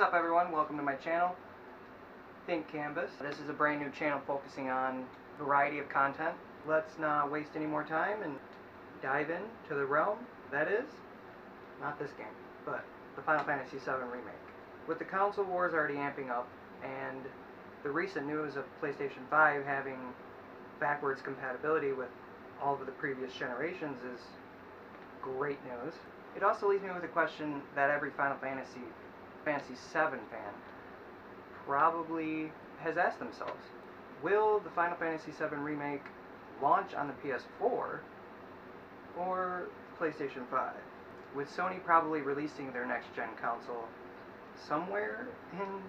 up, everyone? Welcome to my channel, Think Canvas. This is a brand new channel focusing on a variety of content. Let's not waste any more time and dive into the realm that is, not this game, but the Final Fantasy VII Remake. With the console wars already amping up, and the recent news of PlayStation 5 having backwards compatibility with all of the previous generations is great news. It also leaves me with a question that every Final Fantasy VII fan probably has asked themselves. Will the Final Fantasy VII Remake launch on the PS4 or PlayStation 5? With Sony probably releasing their next-gen console somewhere in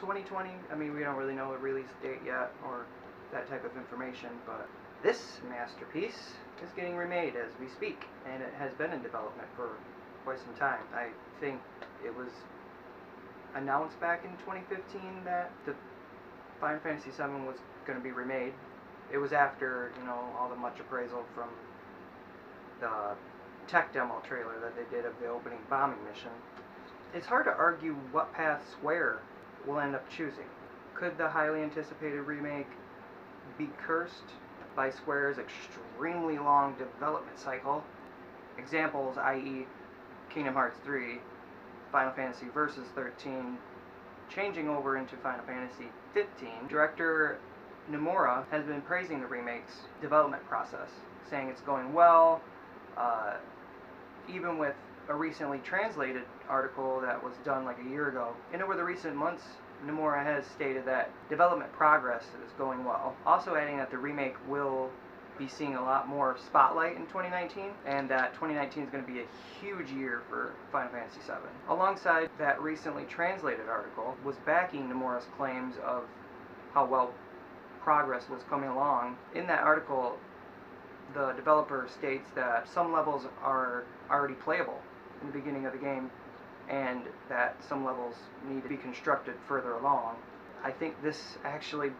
2020. I mean, we don't really know a release date yet or that type of information, but this masterpiece is getting remade as we speak, and it has been in development for quite some time. I think it was announced back in 2015 that the Final Fantasy VII was going to be remade. It was after, all the much appraisal from the tech demo trailer that they did of the opening bombing mission. It's hard to argue what path Square will end up choosing. Could the highly anticipated remake be cursed by Square's extremely long development cycle? Examples, i.e. Kingdom Hearts 3, Final Fantasy Versus 13, changing over into Final Fantasy 15. Director Nomura has been praising the remake's development process, saying it's going well, even with a recently translated article that was done like a year ago. And over the recent months, Nomura has stated that development progress is going well, also adding that the remake will be seeing a lot more spotlight in 2019, and that 2019 is going to be a huge year for Final Fantasy VII. Alongside that recently translated article was backing Nomura's claims of how well progress was coming along. In that article, the developer states that some levels are already playable in the beginning of the game, and that some levels need to be constructed further along. I think this actually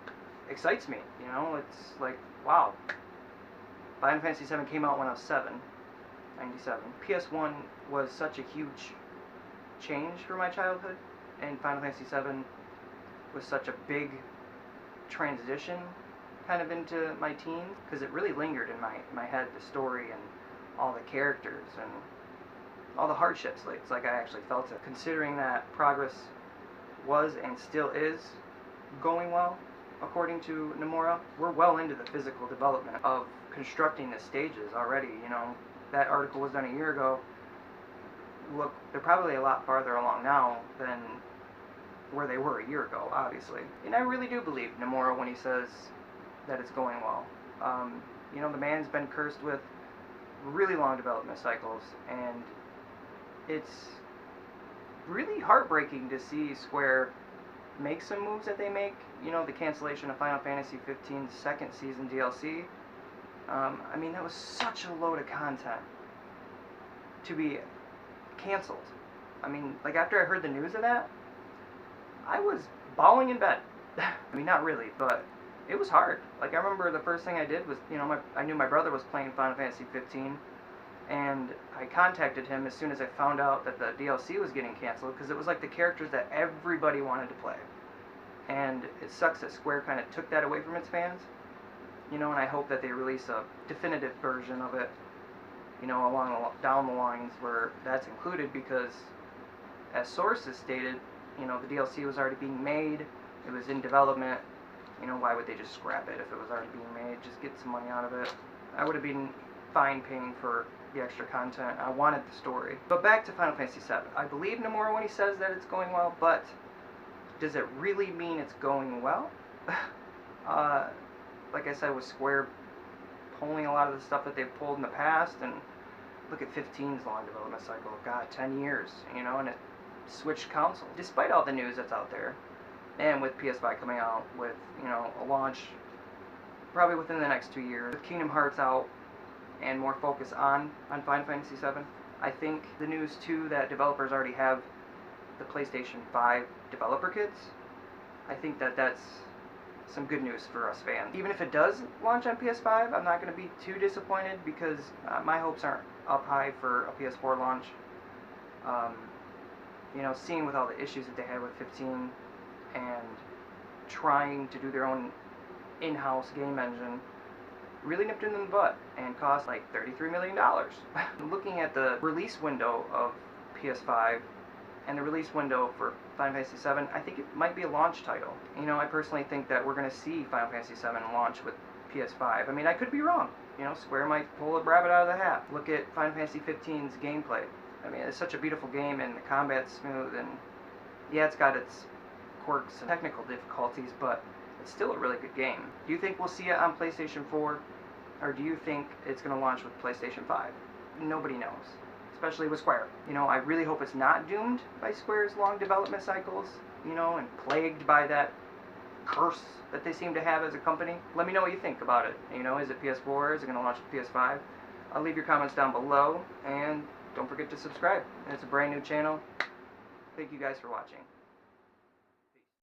excites me, it's like, wow. Final Fantasy VII came out when I was 97. PS1 was such a huge change for my childhood, and Final Fantasy VII was such a big transition kind of into my teens, because it really lingered in my head, the story and all the characters and all the hardships. It's like I actually felt it. Considering that progress was and still is going well, according to Nomura, we're well into the physical development of constructing the stages already. That article was done a year ago. Look, they're probably a lot farther along now than where they were a year ago, obviously. And I really do believe Nomura when he says that it's going well. The man's been cursed with really long development cycles, and it's really heartbreaking to see Square make some moves that they make. The cancellation of Final Fantasy XV's second season DLC. That was such a load of content to be canceled. After I heard the news of that, I was bawling in bed. Not really, but it was hard. I remember the first thing I did was, I knew my brother was playing Final Fantasy 15, and I contacted him as soon as I found out that the DLC was getting canceled, because it was like the characters that everybody wanted to play. And it sucks that Square kind of took that away from its fans. And I hope that they release a definitive version of it, down the lines where that's included, because as sources stated, the DLC was already being made, it was in development. Why would they just scrap it if it was already being made? Just get some money out of it. I would have been fine paying for the extra content. I wanted the story. But back to Final Fantasy VII. I believe Nomura when he says that it's going well, but does it really mean it's going well? Like I said, with Square pulling a lot of the stuff that they've pulled in the past, and look at 15's long development cycle. God, 10 years, and it switched consoles. Despite all the news that's out there, and with PS5 coming out, with, a launch probably within the next 2 years, with Kingdom Hearts out, and more focus on Final Fantasy VII, I think the news too that developers already have the PlayStation 5 developer kits, I think that that's some good news for us fans. Even if it does launch on PS5, I'm not going to be too disappointed, because my hopes aren't up high for a PS4 launch. You know, seeing with all the issues that they had with 15 and trying to do their own in-house game engine really nipped in the butt and cost like $33 million. Looking at the release window of PS5 and the release window for Final Fantasy VII, I think it might be a launch title. You know, I personally think that we're going to see Final Fantasy VII launch with PS5. I mean, I could be wrong. You know, Square might pull a rabbit out of the hat. Look at Final Fantasy XV's gameplay. I mean, it's such a beautiful game, and the combat's smooth, and yeah, it's got its quirks and technical difficulties, but it's still a really good game. Do you think we'll see it on PlayStation 4, or do you think it's going to launch with PlayStation 5? Nobody knows, especially with Square. You know, I really hope it's not doomed by Square's long development cycles, you know, and plagued by that curse that they seem to have as a company. Let me know what you think about it. You know, is it PS4? Is it going to launch with PS5? I'll leave your comments down below, and don't forget to subscribe. It's a brand new channel. Thank you guys for watching.